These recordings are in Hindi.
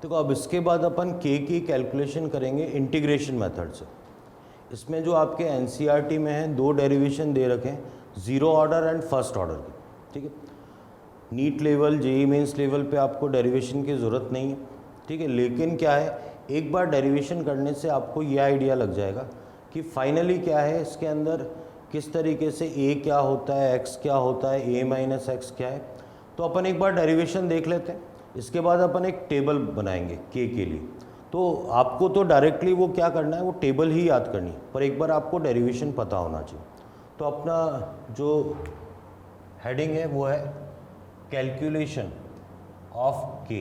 देखो अब इसके बाद अपन के की कैलकुलेशन करेंगे इंटीग्रेशन मेथड से। इसमें जो आपके एनसीईआरटी में है दो डेरिवेशन दे रखे हैं, zero order and first order के, ठीक है। NEET level JEE mains level पे आपको डेरिवेशन की ज़रूरत नहीं है, ठीक है। लेकिन क्या है, एक बार डेरिवेशन करने से आपको ये आइडिया लग जाएगा कि फाइनली क्या है इसके अंदर, किस तरीके से ए क्या होता है, एक्स क्या होता है, ए माइनस एक्स क्या है। तो अपन एक बार डेरिवेशन देख लेते हैं, इसके बाद अपन एक टेबल बनाएंगे के लिए। तो आपको तो डायरेक्टली वो क्या करना है, वो टेबल ही याद करनी है, पर एक बार आपको डेरिवेशन पता होना चाहिए। तो अपना जो हेडिंग है वो है कैलकुलेशन ऑफ के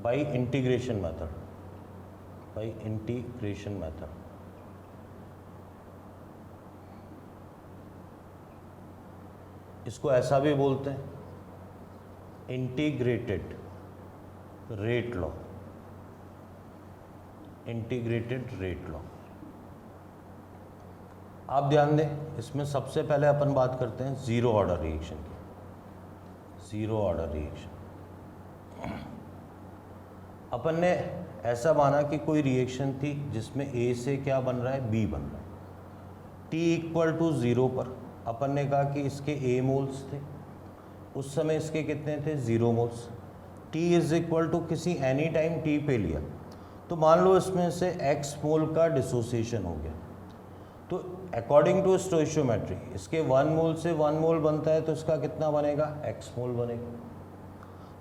bye integration method, bye integration method. इसको ऐसा भी बोलते हैं integrated rate law, integrated rate law. आप ध्यान दें, इसमें सबसे पहले अपन बात करते हैं ज़ीरो ऑर्डर रिएक्शन की। ज़ीरो ऑर्डर रिएक्शन, अपन ने ऐसा माना कि कोई रिएक्शन थी जिसमें ए से क्या बन रहा है, बी बन रहा है। टी इक्वल टू ज़ीरो पर अपन ने कहा कि इसके ए मोल्स थे, उस समय इसके कितने थे, zero moles. T is equal to किसी एनी टाइम टी पे लिया तो मान लो इसमें से एक्स मोल का डिसोसिएशन हो गया, तो अकॉर्डिंग टू स्टोइशियोमेट्री इसके वन मोल से वन मोल बनता है, तो इसका कितना बनेगा, एक्स मोल बनेगा।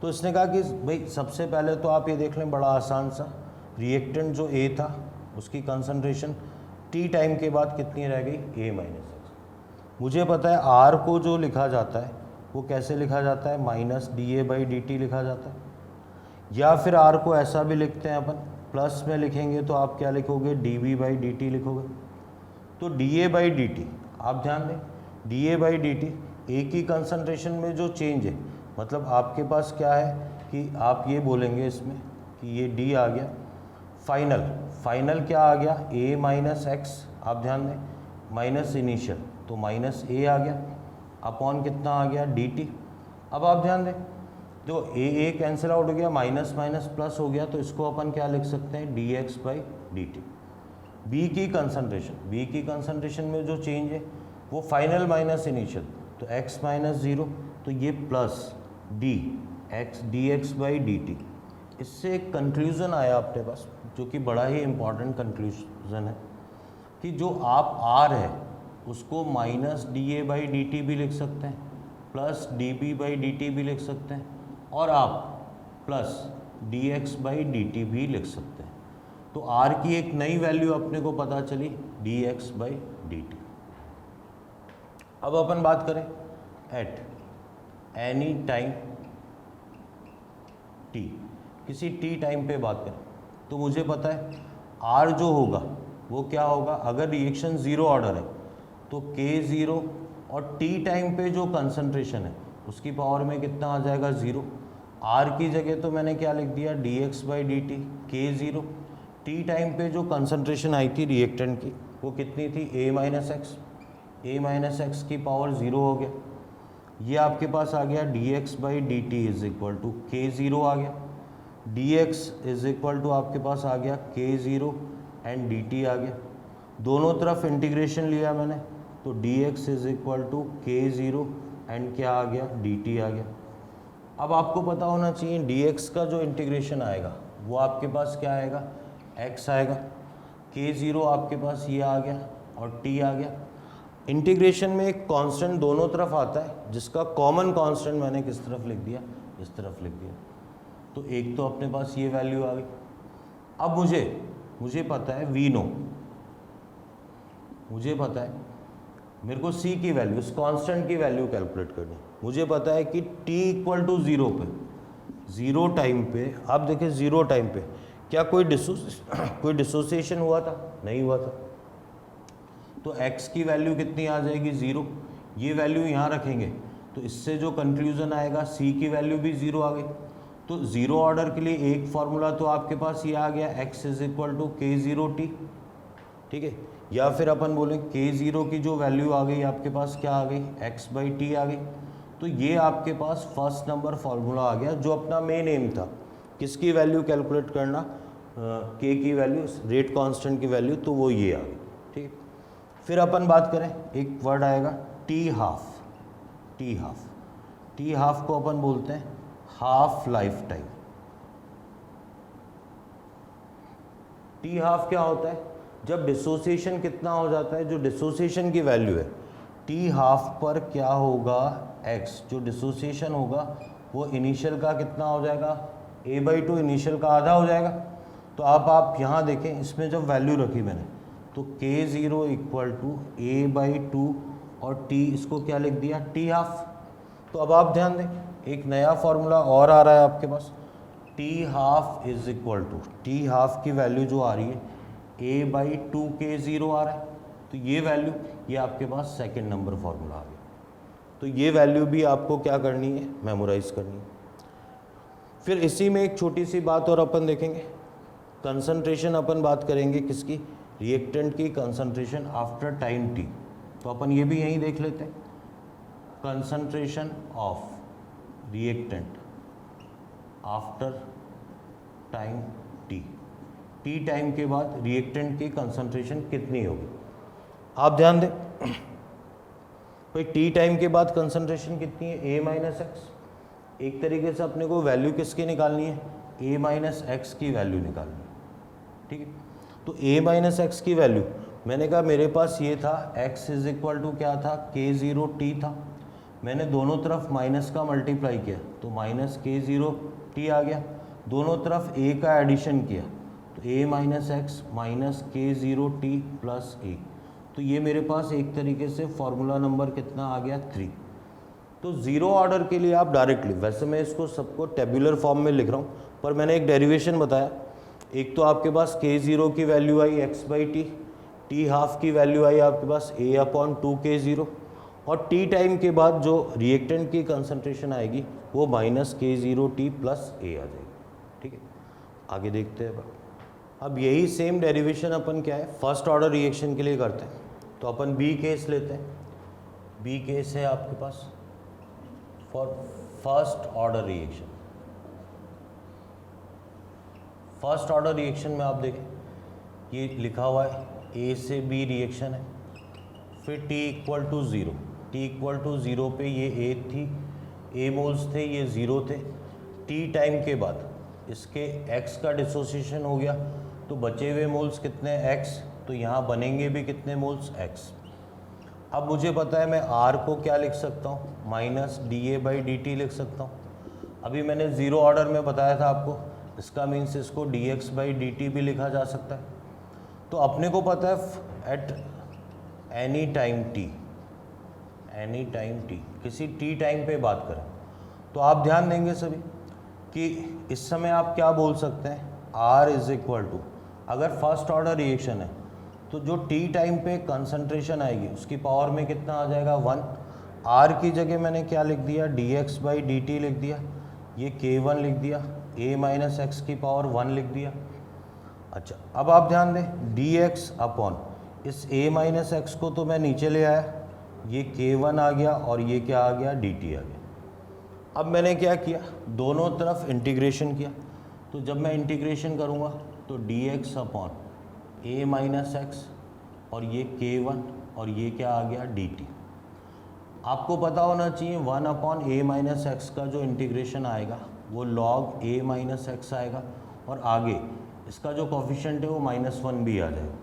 तो इसने कहा कि भाई सबसे पहले तो आप ये देख लें, बड़ा आसान सा, रिएक्टेंट जो ए था उसकी कंसंट्रेशन टी टाइम के बाद कितनी रह गई, ए माइनस एक्स। मुझे पता है आर को जो लिखा जाता है वो कैसे लिखा जाता है, minus D A by D T लिखा जाता है, या फिर आर को ऐसा भी लिखते हैं अपन, प्लस में लिखेंगे तो आप क्या लिखोगे, D B by D T लिखोगे। तो D A by D T, आप ध्यान दें, D A by D T, A की कंसंट्रेशन में जो चेंज है, मतलब आपके पास क्या है कि आप ये बोलेंगे इसमें कि ये डी आ गया, फाइनल क्या आ गया, ए माइनस एक्स, आप ध्यान दें, माइनस इनिशियल तो माइनस ए आ गया, अपॉन कितना आ गया, डी टी। अब आप ध्यान दें, जो ए कैंसिल आउट हो गया, माइनस माइनस प्लस हो गया, तो इसको अपन क्या लिख सकते हैं, D X by D T. B की कंसंट्रेशन में जो चेंज है वो फाइनल माइनस इनिशियल, तो x माइनस ज़ीरो, तो ये plus D X by D T. इससे एक कंक्लूज़न आया अपने पास जो कि बड़ा ही इम्पॉर्टेंट कंक्लूज़न है कि जो आप आर है उसको minus D A by D T भी लिख सकते हैं, plus D B by D T भी लिख सकते हैं, और आप plus D X by D T भी लिख सकते हैं। तो R की एक नई वैल्यू अपने को पता चली, D X by D T. अब अपन बात करें एट एनी टाइम t, किसी t टाइम पे बात करें तो मुझे पता है R जो होगा वो क्या होगा, अगर रिएक्शन ज़ीरो ऑर्डर है तो k ज़ीरो, और t टाइम पे जो कंसंट्रेशन है उसकी पावर में कितना आ जाएगा, ज़ीरो। R की जगह तो मैंने क्या लिख दिया, D X by D T, के ज़ीरो। टी टाइम पे जो कंसंट्रेशन आई थी रिएक्टेंट की वो कितनी थी, ए माइनस एक्स की पावर ज़ीरो हो गया। ये आपके पास आ गया D X by D T is equal to K zero आ गया, D X is equal to आपके पास आ गया K zero and D T आ गया। दोनों तरफ इंटीग्रेशन लिया मैंने, तो D X is equal to K zero and क्या आ गया, डी टी आ गया। अब आपको पता होना चाहिए डी एक्स का जो इंटीग्रेशन आएगा वो आपके पास क्या आएगा, x आएगा, के ज़ीरो आपके पास ये आ गया और t आ गया। इंटीग्रेशन में एक कांस्टेंट दोनों तरफ आता है जिसका कॉमन कांस्टेंट मैंने किस तरफ लिख दिया, इस तरफ लिख दिया, तो एक तो अपने पास ये वैल्यू आ गई। अब मुझे पता है वी नो, मुझे पता है मेरे को c की वैल्यू, इस कांस्टेंट की वैल्यू कैलकुलेट करनी। मुझे पता है कि t इक्वल टू ज़ीरो पे, ज़ीरो टाइम पे, आप देखें ज़ीरो टाइम पे क्या कोई डिसोसिएशन हुआ था, नहीं हुआ था, तो x की वैल्यू कितनी आ जाएगी, ज़ीरो। ये वैल्यू यहाँ रखेंगे तो इससे जो कंक्लूज़न आएगा c की वैल्यू भी ज़ीरो आ गई। तो ज़ीरो ऑर्डर के लिए एक फार्मूला तो आपके पास ये आ गया, x is equal to K zero T, ठीक है। या फिर अपन बोलें के ज़ीरो की जो वैल्यू आ गई आपके पास क्या आ गई, x बाई टी आ गई। तो ये आपके पास फर्स्ट नंबर फार्मूला आ गया जो अपना मेन एम था किसकी वैल्यू कैलकुलेट करना, के की वैल्यू, रेट कांस्टेंट की वैल्यू, तो वो ये आ गई, ठीक है। फिर अपन बात करें, एक वर्ड आएगा T half. T half, T half को अपन बोलते हैं half life time. T half क्या होता है, जब डिसोसिएशन कितना हो जाता है, जो डिसोसिएशन की वैल्यू है टी हाफ पर क्या होगा, एक्स, जो डिसोसिएशन होगा वो इनिशियल का कितना हो जाएगा, a/2 इनिशियल का आधा हो जाएगा। तो आप यहाँ देखें, इसमें जब वैल्यू रखी मैंने तो k0 इक्वल टू a/2 और t इसको क्या लिख दिया, टी हाफ। तो अब आप ध्यान दें, एक नया फॉर्मूला और आ रहा है आपके पास, T half is equal to, T half की वैल्यू जो आ रही है a/2 k0 आ रहा है, तो ये वैल्यू, ये आपके पास सेकंड नंबर फॉर्मूला आ गया। तो ये वैल्यू भी आपको क्या करनी है, मेमोराइज करनी है। फिर इसी में एक छोटी सी बात और अपन देखेंगे, कंसंट्रेशन अपन बात करेंगे किसकी, रिएक्टेंट की कंसंट्रेशन आफ्टर टाइम टी। तो अपन ये भी यहीं देख लेते हैं, concentration of reactant after time T, T time के बाद रिएक्टेंट की कंसंट्रेशन कितनी होगी। आप ध्यान दें भाई, टी टाइम के बाद कंसंट्रेशन कितनी है, a-x। एक तरीके से अपने को वैल्यू किसकी निकालनी है, a-x की वैल्यू निकालनी है, ठीक है। तो a-x की वैल्यू मैंने कहा मेरे पास ये था, x इज इक्वल टू क्या था, k0t था। मैंने दोनों तरफ माइनस का मल्टीप्लाई किया तो माइनस k0t आ गया, दोनों तरफ a का एडिशन किया तो a-x minus k0t plus a। तो ये मेरे पास एक तरीके से फॉर्मूला नंबर कितना आ गया, 3। तो ज़ीरो ऑर्डर के लिए आप डायरेक्टली, वैसे मैं इसको सबको टेबुलर फॉर्म में लिख रहा हूँ, पर मैंने एक डेरिवेशन बताया। एक तो आपके पास k0 की वैल्यू आई x/t, टी हाफ की वैल्यू आई आपके पास a/2 k0, और टी टाइम के बाद जो रिएक्टेंट की कंसंट्रेशन आएगी वो माइनस k0t प्लस a आ जाएगी, ठीक है। आगे देखते हैं अब यही सेम डेरिवेशन अपन क्या है, फर्स्ट ऑर्डर रिएक्शन के लिए करते हैं। तो अपन बी केस लेते हैं, बी केस है आपके पास for first order reaction. First order reaction में आप देखें ये लिखा हुआ है ए से बी रिएक्शन है, फिर t equal to 0, t equal to 0 पे ये ए थी, ए मोल्स थे, ये 0 थे। टी टाइम के बाद इसके x का डिसोसिएशन हो गया तो बचे हुए मोल्स कितने, x, तो यहाँ बनेंगे भी कितने मोल्स, x। अब मुझे पता है मैं r को क्या लिख सकता हूँ, माइनस dA/dt लिख सकता हूँ। अभी मैंने ज़ीरो ऑर्डर में बताया था आपको, इसका मीन्स इसको dx/dt भी लिखा जा सकता है। तो अपने को पता है at any time t, any time t, किसी t टाइम पे बात करें तो आप ध्यान देंगे सभी कि इस समय आप क्या बोल सकते हैं, r इज इक्वल टू, अगर फर्स्ट ऑर्डर रिएक्शन है तो जो t टाइम पे कंसंट्रेशन आएगी उसकी पावर में कितना आ जाएगा, 1। r की जगह मैंने क्या लिख दिया, dx/dt लिख दिया, ये k1 लिख दिया, a-x की पावर 1 लिख दिया। अच्छा अब आप ध्यान दें, dx अपॉन इस a-x को तो मैं नीचे ले आया, ये k1 आ गया और ये क्या आ गया, dt आ गया। अब मैंने क्या किया, दोनों तरफ इंटीग्रेशन किया, तो जब मैं इंटीग्रेशन करूँगा तो dx अपॉन a-x और ये k1 और ये क्या आ गया, dt। आपको पता होना चाहिए 1 अपॉन a-x का जो इंटीग्रेशन आएगा वो log a-x आएगा, और आगे इसका जो कोफिशिएंट है वो -1 भी आ जाएगा।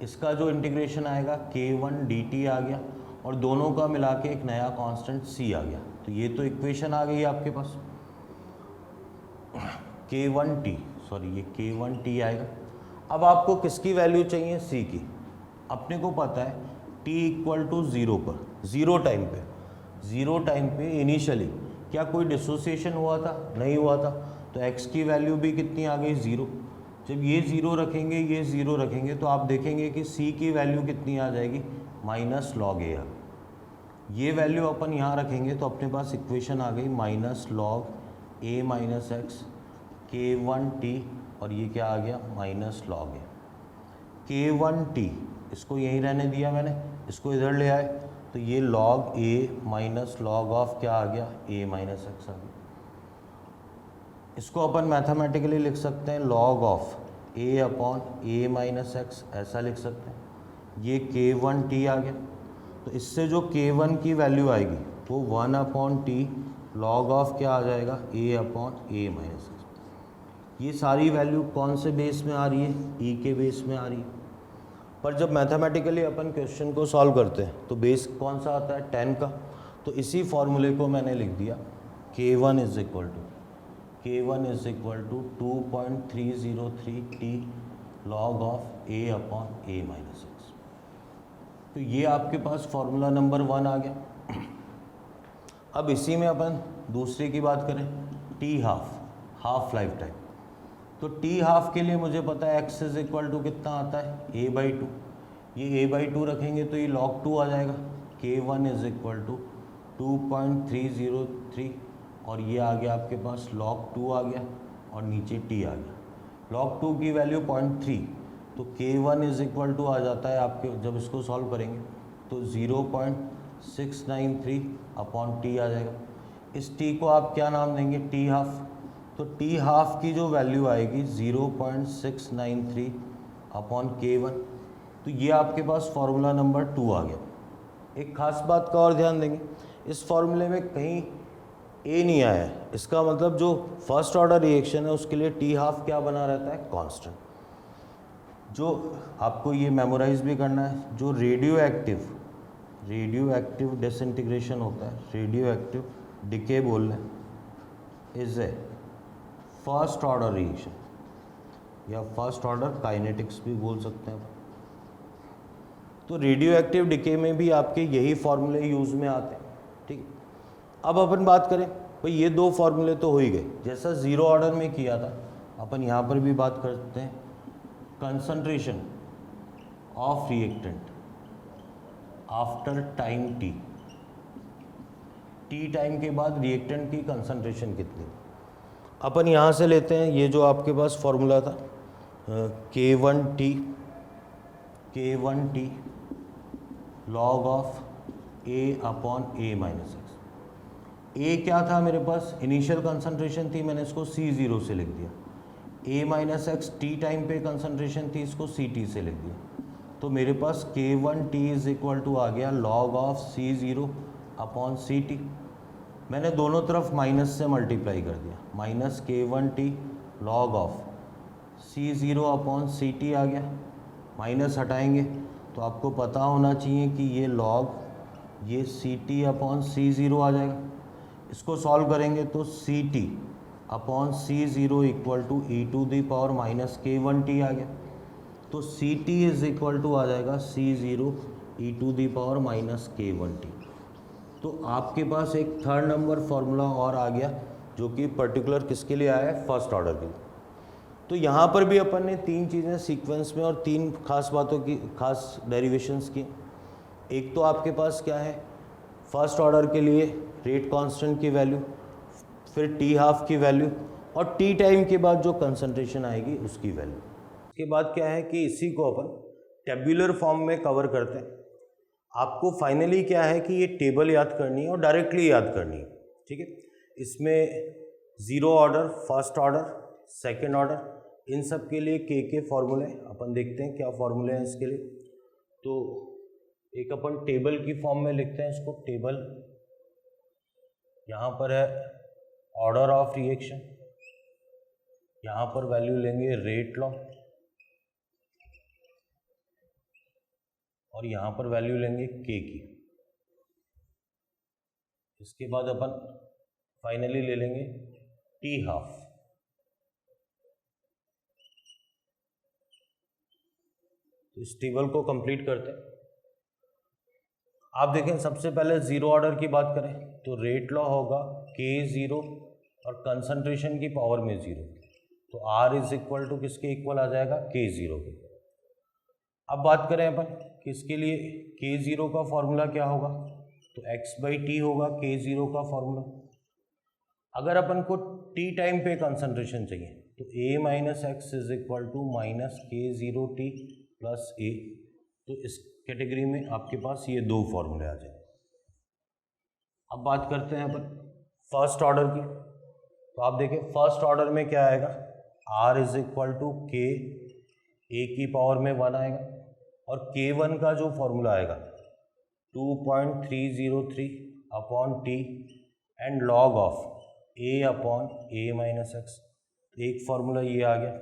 इसका जो इंटीग्रेशन आएगा k1 dt आ गया, और दोनों का मिला के एक नया कांस्टेंट c आ गया। तो ये तो इक्वेशन आ गई आपके पास, k1t, सॉरी ये k1t आएगा। अब आपको किसकी वैल्यू चाहिए, c की। अपने को पता है t इक्वल टू 0 पर, ज़ीरो टाइम पे इनिशियली क्या कोई डिसोसिएशन हुआ था, नहीं हुआ था, तो x की वैल्यू भी कितनी आ गई, 0। जब ये 0 रखेंगे, ये 0 रखेंगे तो आप देखेंगे कि c की वैल्यू कितनी आ जाएगी, माइनस लॉग a। ये वैल्यू अपन यहाँ रखेंगे तो अपने पास इक्वेशन आ गई माइनस लॉग a-x k1t, और ये क्या आ गया, माइनस लॉग a k1t। इसको यहीं रहने दिया मैंने, इसको इधर ले आए तो ये log a minus log of क्या आ गया, a-x आ गया। इसको अपन मैथमेटिकली लिख सकते हैं log of A upon A minus x, ऐसा लिख सकते हैं। ये k1t आ गया, तो इससे जो k1 की वैल्यू आएगी वो 1 अपॉन टी लॉग ऑफ क्या आ जाएगा, a upon A minus x. ये सारी वैल्यू कौन से बेस में आ रही है, e के बेस में आ रही है। पर जब मैथमेटिकली अपन क्वेश्चन को सॉल्व करते हैं तो बेस कौन सा आता है, 10 का। तो इसी फॉर्मूले को मैंने लिख दिया k1 is equal to 2.303 t log of a upon A minus X. तो ये आपके पास फॉर्मूला नंबर 1 आ गया। अब इसी में अपन दूसरे की बात करें, टी हाफ लाइफ टाइम। तो टी हाफ के लिए मुझे पता है x इज इक्वल टू कितना आता है, a/2। ये a/2 रखेंगे तो ये log 2 आ जाएगा। k1 इज इक्वल टू 2.303 और ये आ गया आपके पास log 2 आ गया और नीचे t आ गया। log 2 की वैल्यू 0.3, तो k1 इज इक्वल टू आ जाता है आपके, जब इसको सॉल्व करेंगे तो 0.693 अपॉन टी आ जाएगा। इस t को आप क्या नाम देंगे, टी हाफ। तो टी हाफ की जो वैल्यू आएगी 0.693 अपॉन k1। तो ये आपके पास फॉर्मूला नंबर 2 आ गया। एक खास बात का और ध्यान देंगे, इस फॉर्मूले में कहीं ए नहीं आया है, इसका मतलब जो फर्स्ट ऑर्डर रिएक्शन है उसके लिए टी हाफ क्या बना रहता है, कांस्टेंट। जो आपको ये मेमोराइज भी करना है, जो रेडियो एक्टिव डिसइंटीग्रेशन होता है, रेडियो एक्टिव डिके बोल रहे हैं, is a first order reaction या फर्स्ट ऑर्डर काइनेटिक्स भी बोल सकते हैं। तो रेडियो एक्टिव डिके में भी आपके यही फॉर्मूले यूज़ में आते हैं, ठीक। अब अपन बात करें भाई, ये दो फॉर्मूले तो हो ही गए, जैसा ज़ीरो ऑर्डर में किया था अपन यहाँ पर भी बात करते हैं। Concentration of reactant after time T time के बाद रिएक्टेंट की कंसंट्रेशन कितनी। अपन यहाँ से लेते हैं, ये जो आपके पास फॉर्मूला था k1t log of a upon A minus X. A क्या था मेरे पास, इनिशियल कंसंट्रेशन थी, मैंने इसको C0 से लिख दिया। a minus x T time पे कंसंट्रेशन थी, इसको CT से लिख दिया। तो मेरे पास k1t इज इक्वल टू आ गया log of C0 upon CT। मैंने दोनों तरफ माइनस से मल्टीप्लाई कर दिया, minus k1t log of C0 upon CT आ गया। माइनस हटाएंगे तो आपको पता होना चाहिए कि ये लॉग ये CT अपॉन C0 आ जाएगा। इसको सॉल्व करेंगे तो CT upon C0 equal to e to the power minus k1t आ गया। तो CT इज इक्वल टू आ जाएगा C0 e to the power minus k1t। तो आपके पास एक थर्ड नंबर फॉर्मूला और आ गया जो कि पर्टिकुलर किसके लिए आया है, फर्स्ट ऑर्डर के लिए। तो यहाँ पर भी अपन ने तीन चीज़ें सीक्वेंस में और तीन खास बातों की खास डेरिवेशंस की। एक तो आपके पास क्या है, फर्स्ट ऑर्डर के लिए रेट कांस्टेंट की वैल्यू, फिर टी हाफ की वैल्यू और टी टाइम के बाद जो कंसंट्रेशन आएगी उसकी वैल्यू। इसके बाद क्या है कि इसी को अपन टेबुलर फॉर्म में कवर करते हैं। आपको फाइनली क्या है कि ये टेबल याद करनी है और डायरेक्टली याद करनी है, ठीक है। इसमें zero order, first order, second order, इन सब के लिए के फॉर्मूले अपन देखते हैं क्या फॉर्मूले हैं इसके लिए। तो एक अपन टेबल की फॉर्म में लिखते हैं इसको, टेबल। यहाँ पर है ऑर्डर ऑफ रिएक्शन, यहाँ पर वैल्यू लेंगे रेट लॉ और यहाँ पर वैल्यू लेंगे के की। इसके बाद अपन फाइनली ले लेंगे टी हाफ। तो इस टेबल को कंप्लीट करते हैं। आप देखें, सबसे पहले ज़ीरो ऑर्डर की बात करें तो रेट लॉ होगा k0 और कंसंट्रेशन की पावर में 0, तो R इज इक्वल टू किसके इक्वल आ जाएगा, k0 के। अब बात करें अपन किसके लिए, k0 का फॉर्मूला क्या होगा, तो x/t होगा k0 का फॉर्मूला। अगर अपन को t टाइम पे कंसंट्रेशन चाहिए तो a minus x is equal to minus k0t plus a। तो इस कैटेगरी में आपके पास ये दो फॉर्मूले आ जाए। अब बात करते हैं अपन फर्स्ट ऑर्डर की। तो आप देखिए फर्स्ट ऑर्डर में क्या आएगा, r इज इक्वल टू के ए की पावर में 1 आएगा, और k1 का जो फॉर्मूला आएगा 2.303 upon T and log of a upon a minus x, एक फॉर्मूला ये आ गया।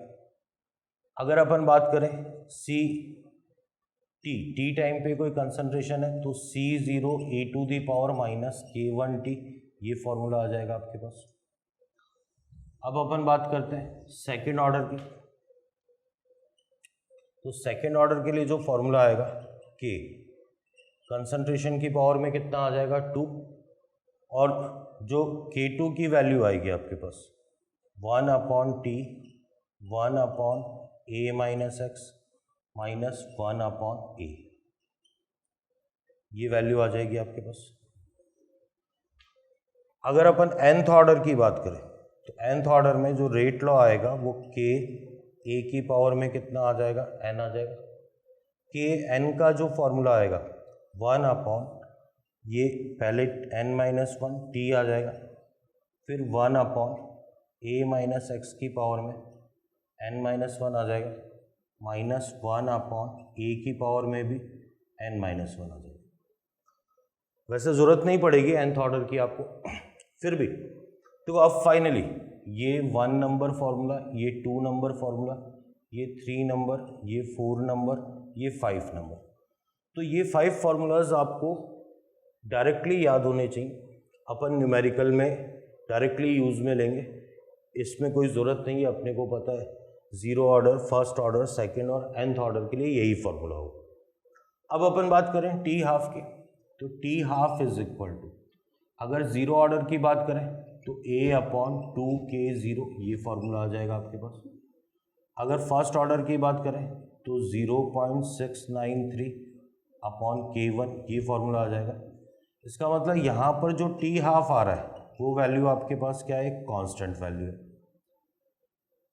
अगर अपन बात करें सी टी टाइम पे कोई कंसंट्रेशन है तो C0 a to the power minus k1t, ये फॉर्मूला आ जाएगा आपके पास। अब अपन बात करते हैं सेकेंड ऑर्डर की, तो सेकेंड ऑर्डर के लिए जो फॉर्मूला आएगा k कंसंट्रेशन की पावर में कितना आ जाएगा 2, और जो k2 की वैल्यू आएगी आपके पास 1 upon T 1 upon a minus x minus 1 upon a, ये वैल्यू आ जाएगी आपके पास। अगर अपन nth ऑर्डर की बात करें तो nth ऑर्डर में जो रेट लॉ आएगा वो k a की पावर में कितना आ जाएगा, n आ जाएगा। k n का जो फॉर्मूला आएगा 1 अपॉन ये पहले n माइनस 1 t आ जाएगा, फिर 1 अपॉन a माइनस एक्स की पावर में n माइनस 1 आ जाएगा, माइनस 1 अपॉन a की पावर में भी n माइनस 1 आ जाएगा। वैसे ज़रूरत नहीं पड़ेगी nth ऑर्डर की आपको, फिर भी तो अब फाइनली ये 1 नंबर फार्मूला, ये 2 नंबर फार्मूला, ये 3 नंबर, ये 4 नंबर, ये 5 नंबर, तो ये 5 फार्मूलाज आपको डायरेक्टली याद होने चाहिए। अपन न्यूमेरिकल में डायरेक्टली यूज़ में लेंगे, इसमें कोई ज़रूरत नहीं है, अपने को पता है zero order, first order, second और nth ऑर्डर के लिए यही फार्मूला होगा। अब अपन बात करें टी हाफ की, तो T half is equal to, अगर ज़ीरो ऑर्डर की बात करें तो a अपॉन 2k0, ये फार्मूला आ जाएगा आपके पास। अगर फर्स्ट ऑर्डर की बात करें तो 0.693 अपॉन k1, ये फार्मूला आ जाएगा। इसका मतलब यहाँ पर जो टी हाफ आ रहा है वो वैल्यू आपके पास क्या है, कांस्टेंट वैल्यू है।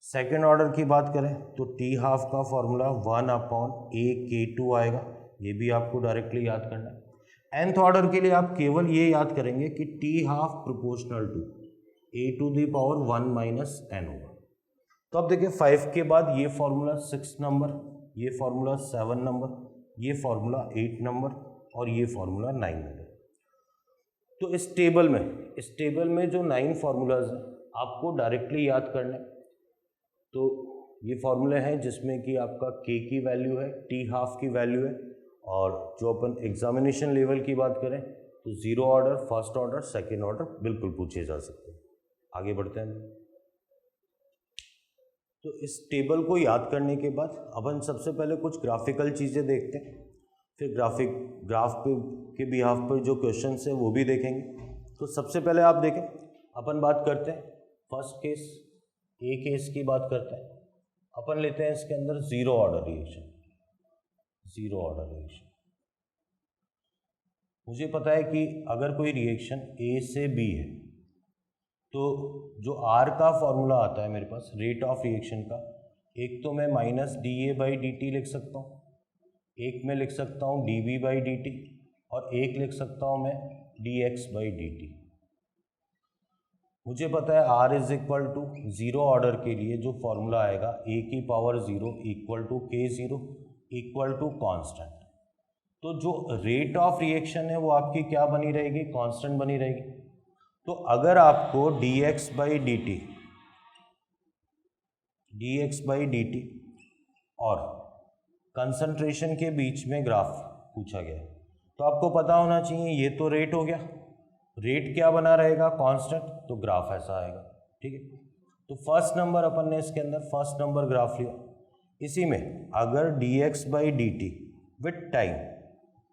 सेकेंड ऑर्डर की बात करें तो टी हाफ का फॉर्मूला 1 अपॉन ak2 आएगा, ये भी आपको डायरेक्टली याद करना है। nth ऑर्डर के लिए आप केवल ये याद करेंगे कि T half proportional to a to the power 1 minus n होगा। तो अब देखिए 5 के बाद ये फॉर्मूला 6 नंबर, ये फॉर्मूला 7 नंबर, ये फॉर्मूला 8 नंबर और ये फॉर्मूला 9 नंबर। तो इस टेबल में जो 9 फार्मूलाज हैं आपको डायरेक्टली याद करना है। तो ये फॉर्मूले हैं जिसमें कि आपका k की वैल्यू है, टी हाफ की वैल्यू है, और जो अपन एग्जामिनेशन लेवल की बात करें तो zero order, first order, second order बिल्कुल पूछे जा सकते हैं। आगे बढ़ते हैं। तो इस टेबल को याद करने के बाद अपन सबसे पहले कुछ ग्राफिकल चीज़ें देखते हैं, फिर ग्राफ पे के बिहाफ पर जो क्वेश्चंस है वो भी देखेंगे। तो सबसे पहले आप देखें, अपन बात करते हैं फर्स्ट केस, ए केस की बात करते हैं। अपन लेते हैं इसके अंदर zero order reaction, zero order reaction. मुझे पता है कि अगर कोई रिएक्शन ए से बी है तो जो आर का फॉर्मूला आता है मेरे पास रेट ऑफ रिएक्शन का, एक तो मैं minus D A by D T लिख सकता हूँ, एक में लिख सकता हूँ D B by D T, और एक लिख सकता हूँ मैं D X by D T. मुझे पता है R is equal to zero order के लिए जो फॉर्मूला आएगा ए की power 0 equal to k0 equal to constant. तो जो रेट ऑफ रिएक्शन है वो आपकी क्या बनी रहेगी, कांस्टेंट बनी रहेगी। तो अगर आपको dx बाई dt और कंसंट्रेशन के बीच में ग्राफ पूछा गया है तो आपको पता होना चाहिए ये तो रेट हो गया, रेट क्या बना रहेगा, कांस्टेंट, तो ग्राफ ऐसा आएगा। ठीक है, तो फर्स्ट नंबर अपन ने इसके अंदर फर्स्ट नंबर ग्राफ लिया। इसी में अगर dx by dt with time,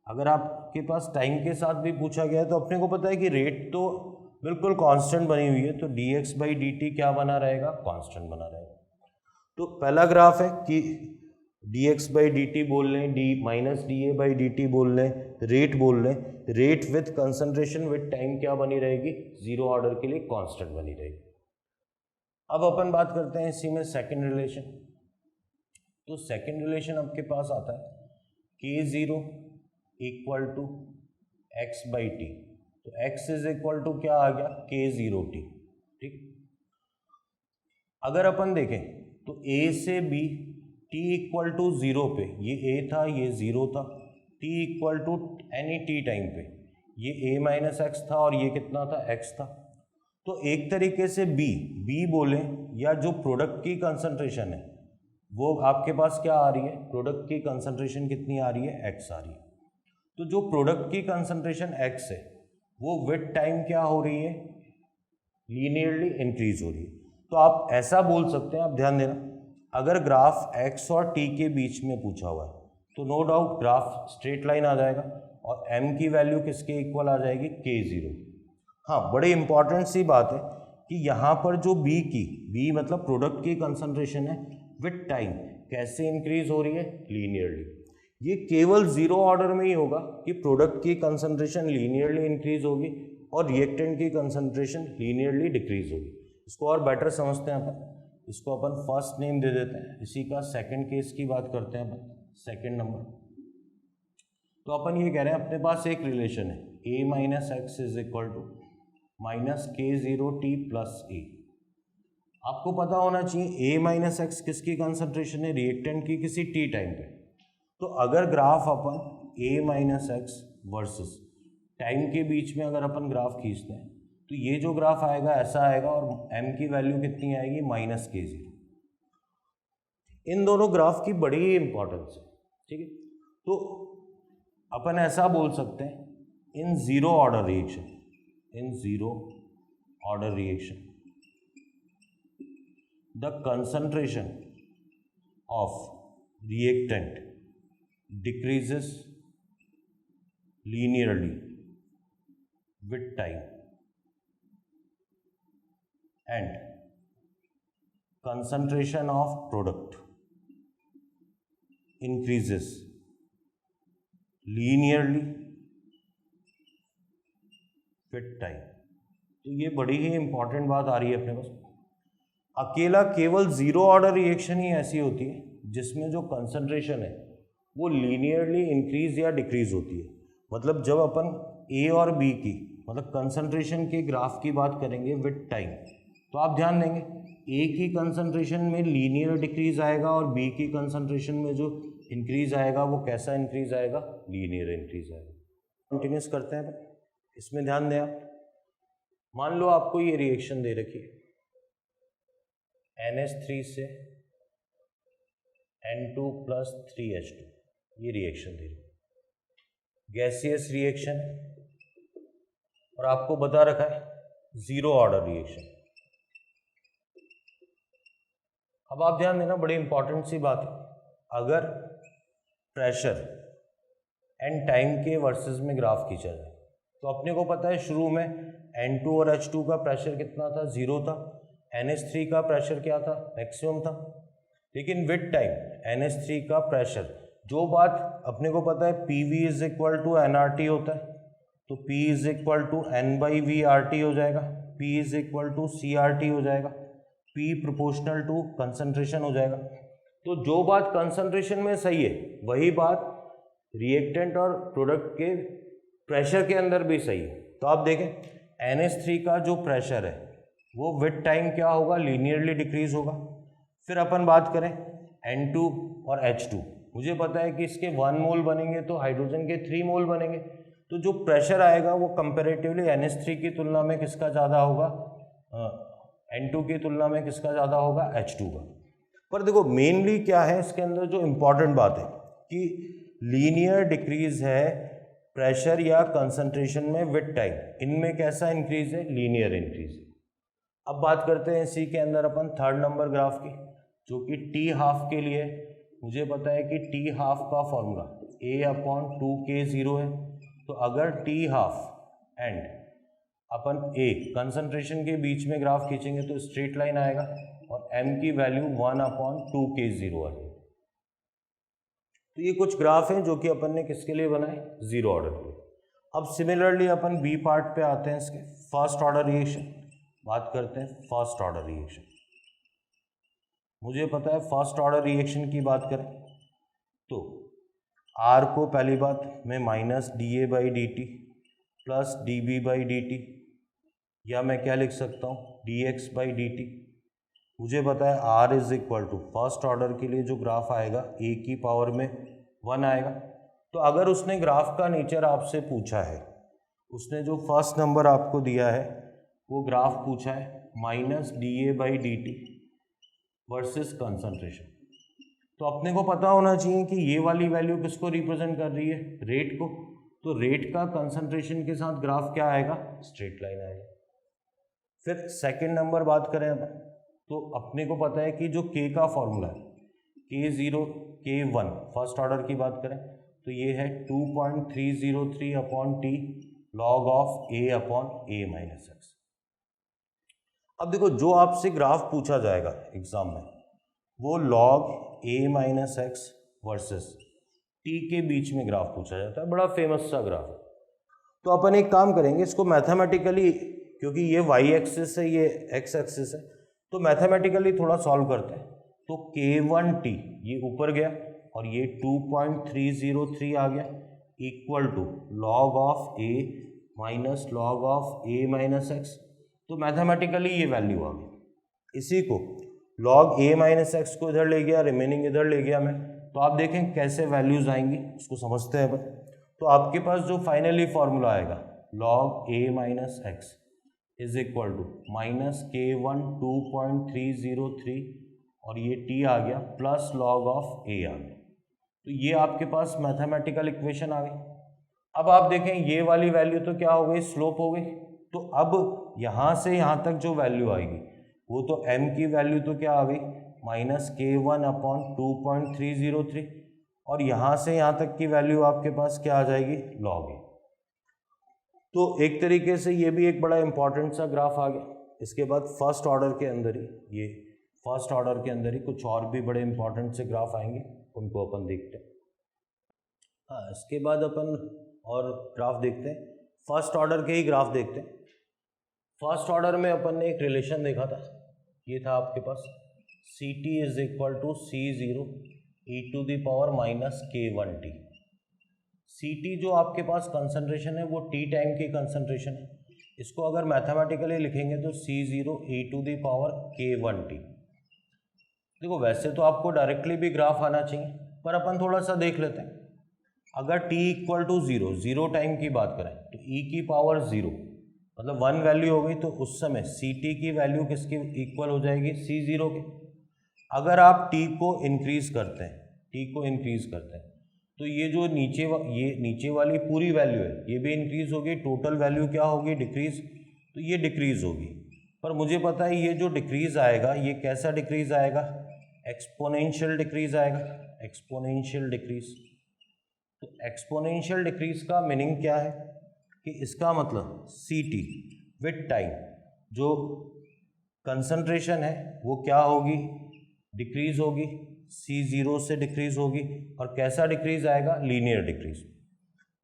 अगर आपके पास टाइम के साथ भी पूछा गया है तो अपने को पता है कि रेट तो बिल्कुल कांस्टेंट बनी हुई है, तो dx बाई dt क्या बना रहेगा, कांस्टेंट बना रहेगा। तो पहला ग्राफ है कि dx बाई dt बोल लें, D minus D A by D T बोल लें, रेट बोल लें, rate with concentration with time क्या बनी रहेगी, ज़ीरो ऑर्डर के लिए कांस्टेंट बनी रहेगी। अब अपन बात करते हैं इसी में सेकंड रिलेशन। तो सेकंड रिलेशन आपके पास आता है k0 equal to X by T, तो x इज इक्वल टू क्या आ गया, k0t। ठीक, अगर अपन देखें तो ए से बी t इक्वल टू 0 पे ये a था, ये 0 था, t equal to any t time पे ये a माइनस एक्स था और ये कितना था, x था। तो एक तरीके से b बोलें या जो प्रोडक्ट की कंसंट्रेशन है वो आपके पास क्या आ रही है, प्रोडक्ट की कंसंट्रेशन कितनी आ रही है, x आ रही है। तो जो प्रोडक्ट की कंसंट्रेशन x है वो विद टाइम क्या हो रही है, लीनियरली इंक्रीज हो रही है। तो आप ऐसा बोल सकते हैं, आप ध्यान देना, अगर ग्राफ x और t के बीच में पूछा हुआ है तो no doubt graph straight line आ जाएगा और m की वैल्यू किसके इक्वल आ जाएगी, k0। हाँ, बड़ी इंपॉर्टेंट सी बात है कि यहाँ पर जो b मतलब प्रोडक्ट की कंसंट्रेशन है विद टाइम कैसे इंक्रीज हो रही है, लीनियरली। ये केवल 0 ऑर्डर में ही होगा कि प्रोडक्ट की कंसंट्रेशन लीनियरली इंक्रीज होगी और रिएक्टेंट की कंसंट्रेशन लीनियरली डिक्रीज होगी। इसको और बेटर समझते हैं अपन, इसको अपन फर्स्ट नेम दे देते हैं, इसी का सेकंड केस की बात करते हैं अपन, सेकंड नंबर। तो अपन ये कह रहे हैं अपने पास एक रिलेशन है a minus x is equal to minus k0t plus a। आपको पता होना चाहिए a माइनस एक्स किसकी कंसंट्रेशन है, रिएक्टेंट की किसी t टाइम पे। तो अगर ग्राफ अपन a minus X versus time के बीच में अगर अपन ग्राफ खींचते हैं तो ये जो ग्राफ आएगा ऐसा आएगा और m की वैल्यू कितनी आएगी, माइनस k0। इन दोनों ग्राफ की बड़ी इंपॉर्टेंस है, ठीक है। तो अपन ऐसा बोल सकते हैं in zero order reaction the concentration of reactant decreases linearly with time and concentration of product increases linearly with time। तो ये बड़ी ही इंपॉर्टेंट बात आ रही है अपने पास। अकेला केवल 0 ऑर्डर रिएक्शन ही ऐसी होती है जिसमें जो कंसंट्रेशन है वो लीनियरली इंक्रीज या डिक्रीज होती है। मतलब जब अपन ए और बी की मतलब कंसंट्रेशन के ग्राफ की बात करेंगे विद टाइम, तो आप ध्यान देंगे ए की कंसंट्रेशन में लीनियर डिक्रीज आएगा और बी की कंसंट्रेशन में जो इंक्रीज आएगा वो कैसा इंक्रीज आएगा, लीनियर इंक्रीज आएगा। कंटिन्यूस करते हैं, इसमें ध्यान दें आप। मान लो आपको ये रिएक्शन दे रखी है NH3 से N2 प्लस 3H2, ये रिएक्शन दे रही है, गैसियस रिएक्शन, और आपको बता रखा है 0 ऑर्डर रिएक्शन। अब आप ध्यान देना, बड़ी इंपॉर्टेंट सी बात है, अगर प्रेशर एंड टाइम के वर्सेस में ग्राफ खींचा जाए तो अपने को पता है शुरू में N2 और H2 का प्रेशर कितना था, 0 था, NH3 का प्रेशर क्या था, मैक्सिमम था। लेकिन विद टाइम NH3 का प्रेशर, जो बात अपने को पता है PV is equal to NRT होता है, तो P is equal to N/V/RT हो जाएगा, P is equal to CRT हो जाएगा, P प्रोपोर्शनल टू कंसंट्रेशन हो जाएगा। तो जो बात कंसंट्रेशन में सही है वही बात रिएक्टेंट और प्रोडक्ट के प्रेशर के अंदर भी सही है। तो आप देखें NH3 का जो प्रेशर है वो विद टाइम क्या होगा, लीनियरली डिक्रीज होगा। फिर अपन बात करें N2 और H2, मुझे पता है कि इसके 1 मोल बनेंगे तो हाइड्रोजन के 3 मोल बनेंगे, तो जो प्रेशर आएगा वो कंपैरेटिवली NH3 की तुलना में किसका ज़्यादा होगा, N2 की तुलना में किसका ज़्यादा होगा, H2 का। पर देखो मेनली क्या है इसके अंदर जो इम्पॉर्टेंट बात है कि लीनियर डिक्रीज है प्रेशर या कंसंट्रेशन में विद टाइम, इनमें कैसा इंक्रीज है, लीनियर इंक्रीज है। अब बात करते हैं इसी के अंदर अपन थर्ड नंबर ग्राफ की, जो कि T½ के लिए मुझे पता है कि T½ का फॉर्मूला A/2K0 है। तो अगर T½ and upon A concentration के बीच में ग्राफ खींचेंगे तो स्ट्रेट लाइन आएगा और M की वैल्यू 1/2K0 आएगी। तो ये कुछ ग्राफ हैं जो कि अपन ने किसके लिए बनाए, 0 ऑर्डर के लिए। अब सिमिलरली अपन B पार्ट पे आते हैं, इसके फर्स्ट ऑर्डर रिएक्शन बात करते हैं। फर्स्ट ऑर्डर रिएक्शन मुझे पता है, फर्स्ट ऑर्डर रिएक्शन की बात करें तो R को पहली बात मैं माइनस dA/dt प्लस dB/dt, या मैं क्या लिख सकता हूँ dx/dt। मुझे पता है R is equal to first order के लिए जो ग्राफ आएगा a की पावर में 1 आएगा। तो अगर उसने ग्राफ का नेचर आपसे पूछा है, उसने जो फर्स्ट नंबर आपको दिया है वो ग्राफ पूछा है -dA/dt वर्सेस कंसंट्रेशन, तो अपने को पता होना चाहिए कि ये वाली वैल्यू किसको रिप्रेजेंट कर रही है, रेट को। तो रेट का कंसंट्रेशन के साथ ग्राफ क्या आएगा, स्ट्रेट लाइन आएगा। फिर सेकंड नंबर बात करें अपन, तो अपने को पता है कि जो K का फॉर्मूला है K0 K1 फर्स्ट ऑर्डर की बात करें तो ये है 2.303 upon T log of A upon A minus x. अब देखो जो आपसे ग्राफ पूछा जाएगा एग्जाम में वो log A minus X versus T के बीच में ग्राफ पूछा जाता है, बड़ा फेमस सा ग्राफ है। तो अपन एक काम करेंगे, इसको मैथमेटिकली, क्योंकि ये y एक्सिस है ये x एक्सिस है, तो मैथमेटिकली थोड़ा सॉल्व करते हैं। तो K1T ये ऊपर गया और ये 2.303 आ गया equal to log of A minus log of A minus X. तो मैथमेटिकली ये वैल्यू आ गई। इसी को log A माइनस एक्स को इधर ले गया, रिमेनिंग इधर ले गया मैं, तो आप देखें कैसे वैल्यूज आएंगी, उसको समझते हैं अपन। तो आपके पास जो फाइनली फॉर्मूला आएगा log A minus x is equal to -K1 2.303 और ये T आ गया प्लस log ऑफ A आ गया। तो ये आपके पास मैथमेटिकल इक्वेशन आ गई। अब आप देखें ये वाली वैल्यू तो क्या हो गई, स्लोप हो गई। तो अब यहाँ से यहाँ तक जो वैल्यू आएगी वो तो m की वैल्यू तो क्या आ गई -K1 अपॉन 2.303 और यहाँ से यहाँ तक की वैल्यू आपके पास क्या आ जाएगी, log A। तो एक तरीके से ये भी एक बड़ा इंपॉर्टेंट सा ग्राफ आ गया। इसके बाद फर्स्ट ऑर्डर के अंदर ही, ये फर्स्ट ऑर्डर के अंदर ही कुछ और भी बड़े इंपॉर्टेंट से ग्राफ आएंगे, उनको अपन देखते हैं। हाँ, इसके बाद अपन और ग्राफ देखते हैं, फर्स्ट ऑर्डर के ही ग्राफ देखते हैं। फर्स्ट ऑर्डर में अपन ने एक रिलेशन देखा था, ये था आपके पास Ct is equal to C0 e⁻ -K1T। Ct जो आपके पास कंसंट्रेशन है वो T टाइम की कंसंट्रेशन है, इसको अगर मैथमेटिकली लिखेंगे तो C0 e⁻K1T। देखो वैसे तो आपको डायरेक्टली भी ग्राफ आना चाहिए, पर अपन थोड़ा सा देख लेते हैं। अगर t equal to 0 zero time की बात करें तो e की पावर 0 मतलब 1 वैल्यू हो गई, तो उस समय Ct की वैल्यू किसकी इक्वल हो जाएगी, C0 के। अगर आप t को इंक्रीज करते हैं, t को इंक्रीज करते हैं तो ये जो नीचे वाली पूरी वैल्यू है ये भी इंक्रीज होगी, टोटल वैल्यू क्या होगी, डिक्रीज, तो ये डिक्रीज होगी। पर मुझे पता है ये जो डिक्रीज आएगा ये कैसा डिक्रीज आएगा, एक्सपोनेंशियल डिक्रीज आएगा, एक्सपोनेंशियल डिक्रीज। तो एक्सपोनेंशियल डिक्रीज का मीनिंग क्या है कि इसका मतलब Ct विद टाइम जो कंसंट्रेशन है वो क्या होगी, डिक्रीज होगी, C0 से डिक्रीज होगी। और कैसा डिक्रीज आएगा, लीनियर डिक्रीज।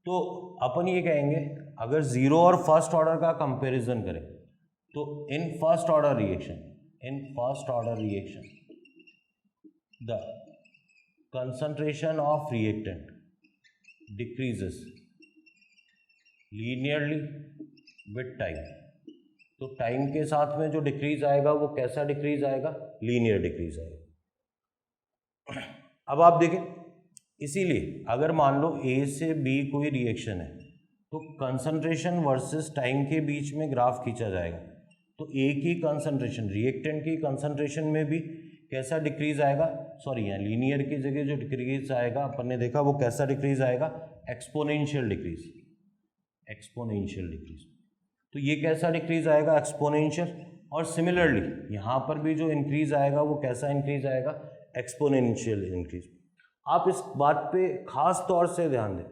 तो अपन ये कहेंगे अगर जीरो और फर्स्ट ऑर्डर का कंपैरिजन करें तो in first order reaction the concentration of reactant decreases linearly with time. तो टाइम के साथ में जो डिक्रीज आएगा वो कैसा डिक्रीज आएगा, लीनियर डिक्रीज आएगा। अब आप देखें, इसीलिए अगर मान लो A से B कोई रिएक्शन है तो कंसंट्रेशन वर्सेस टाइम के बीच में ग्राफ खींचा जाएगा। तो A की कंसंट्रेशन, रिएक्टेंट की कंसंट्रेशन में भी कैसा डिक्रीज आएगा, सॉरी यहाँ लीनियर की जगह जो डिक्रीज आएगा अपन ने देखा वो कैसा डिक्रीज आएगा, एक्सपोनेंशियल डिक्रीज, एक्सपोनेंशियल डिक्रीज। तो ये कैसा डिक्रीज आएगा, एक्सपोनेंशियल। और सिमिलरली यहाँ पर भी जो इंक्रीज आएगा वो कैसा इंक्रीज आएगा, एक्सपोनेंशियल इंक्रीज। आप इस बात पे खास तौर से ध्यान दें,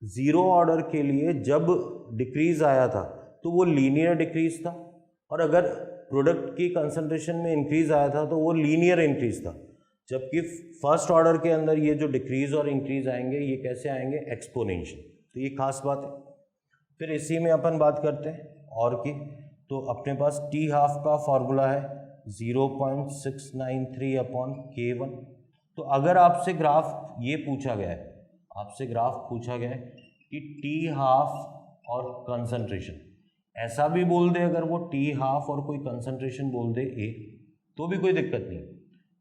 जीरो ऑर्डर के लिए जब डिक्रीज आया था तो वो लीनियर डिक्रीज था, और अगर प्रोडक्ट की कंसंट्रेशन में इंक्रीज आया था तो वो लीनियर इंक्रीज था। जबकि फर्स्ट ऑर्डर के अंदर ये जो डिक्रीज और इंक्रीज आएंगे ये कैसे आएंगे, एक्सपोनेंशियल। तो ये खास बात है। फिर इसी में अपन बात करते हैं और की, तो अपने पास T½ का फॉर्मूला है 0.693 अपॉन K1। तो अगर आपसे ग्राफ ये पूछा गया है, आपसे ग्राफ पूछा गया है कि T½ और कंसंट्रेशन, ऐसा भी बोल दे अगर वो T½ और कोई कंसंट्रेशन बोल दे A, तो भी कोई दिक्कत नहीं।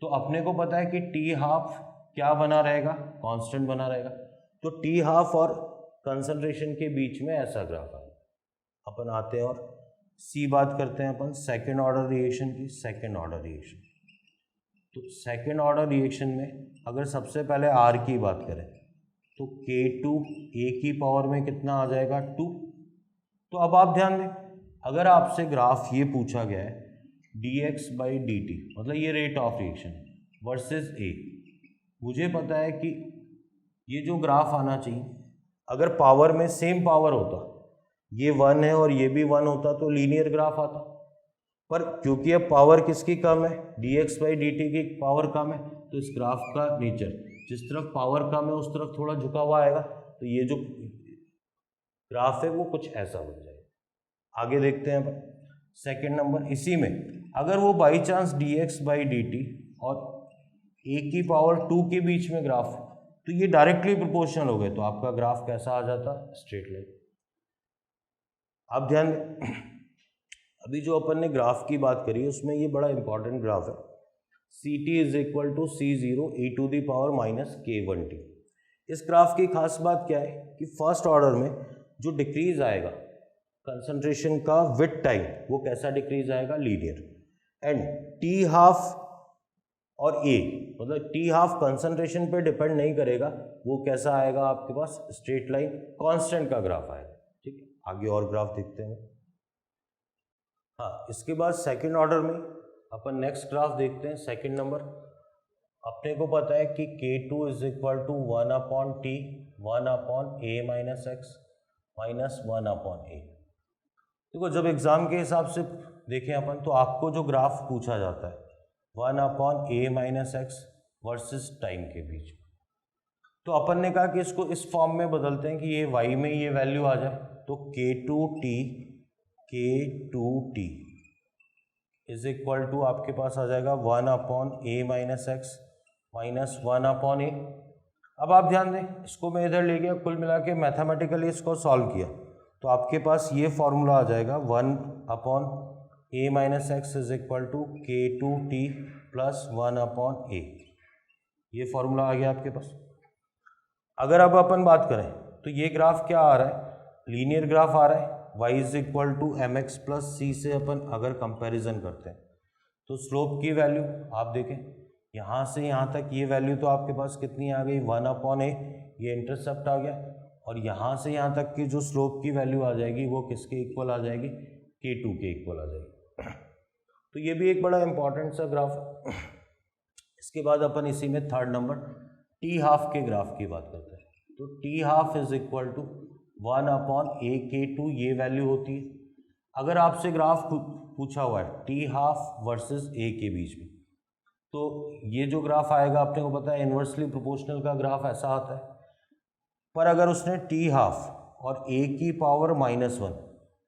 तो अपने को पता है कि टी हाफ क्या बना रहेगा, कांस्टेंट बना रहेगा। तो टी हाफ और कंसंट्रेशन के बीच में ऐसा ग्राफ आएगा। अपन आते हैं और सी बात करते हैं अपन सेकेंड ऑर्डर रिएक्शन की। सेकेंड ऑर्डर रिएक्शन, तो सेकेंड ऑर्डर रिएक्शन में अगर सबसे पहले आर की बात करें तो K2 ए की पावर में कितना आ जाएगा 2। तो अब आप ध्यान दें, अगर आपसे ग्राफ ये पूछा गया है dx/dt, मतलब ये rate of reaction versus A, मुझे पता है कि ये जो ग्राफ आना चाहिए, अगर पावर में सेम पावर होता, ये 1 है और ये भी 1 होता तो लीनियर ग्राफ आता। पर क्योंकि अब पावर किसकी कम है, dx/dt की पावर कम है, तो इस ग्राफ का नेचर जिस तरफ पावर कम है उस तरफ थोड़ा झुका हुआ आएगा। तो ये जो ग्राफ है वो कुछ ऐसा बन जाएगा। आगे देखते हैं अपन सेकेंड नंबर। इसी में अगर वो बाई चांस dx/dt और a की पावर 2 के बीच में ग्राफ है तो ये डायरेक्टली प्रोपोर्शनल हो गए, तो आपका ग्राफ कैसा आ जाता, स्ट्रेट लाइन। आप ध्यान दें, अभी जो अपन ने ग्राफ की बात करी है उसमें ये बड़ा इंपॉर्टेंट ग्राफ है, Ct is equal to C0 e⁻−k1t। इस ग्राफ की खास बात क्या है कि फर्स्ट ऑर्डर में जो डिक्रीज आएगा कंसंट्रेशन का विद टाइम, वो कैसा डिक्रीज आएगा, लीनियर। एंड टी हाफ और ए, मतलब टी हाफ कंसंट्रेशन पे डिपेंड नहीं करेगा, वो कैसा आएगा आपके पास, स्ट्रेट लाइन कांस्टेंट का ग्राफ आएगा। ठीक है, आगे और ग्राफ देखते हैं। हाँ, इसके बाद सेकंड ऑर्डर में अपन नेक्स्ट ग्राफ देखते हैं। सेकंड नंबर, अपने को पता है कि K2 is equal to 1/T 1/a-x minus 1/a। देखो, जब एग्जाम के हिसाब से देखें अपन तो आपको जो ग्राफ पूछा जाता है 1/a-x वर्सेस टाइम के बीच, तो अपन ने कहा कि इसको इस फॉर्म में बदलते हैं कि ये y में ये वैल्यू आ जाए, तो K2t इज इक्वल टू आपके पास आ जाएगा 1/a-x माइनस 1/a। अब आप ध्यान दें, इसको मैं इधर ले गया, कुल मिला के मैथमेटिकली इसको सॉल्व किया तो आपके पास ये फॉर्मूला आ जाएगा 1/a-x is equal to K2t plus 1/a। ये फॉर्मूला आ गया आपके पास। अगर अब अपन बात करें तो ये ग्राफ क्या आ रहा है, लीनियर ग्राफ आ रहा है। y is equal to mx plus c से अपन अगर कंपैरिजन करते हैं तो स्लोप की वैल्यू आप देखें, यहाँ से यहाँ तक ये वैल्यू तो आपके पास कितनी आ गई 1/a, ये इंटरसेप्ट आ गया, और यहाँ से यहाँ तक की जो स्लोप की वैल्यू आ जाएगी वो किसके इक्वल आ जाएगी, K2 के इक्वल आ जाएगी। तो ये भी एक बड़ा इंपॉर्टेंट सा ग्राफ है। इसके बाद अपन इसी में थर्ड नंबर टी हाफ के ग्राफ की बात करते हैं। तो T half is equal to 1/a/K2, ये वैल्यू होती है। अगर आपसे ग्राफ पूछा हुआ है टी हाफ वर्सेस ए के बीच में, तो ये जो ग्राफ आएगा अपने को पता है इन्वर्सली प्रोपोर्शनल का ग्राफ ऐसा आता है। पर अगर उसने टी हाफ और a की पावर -1,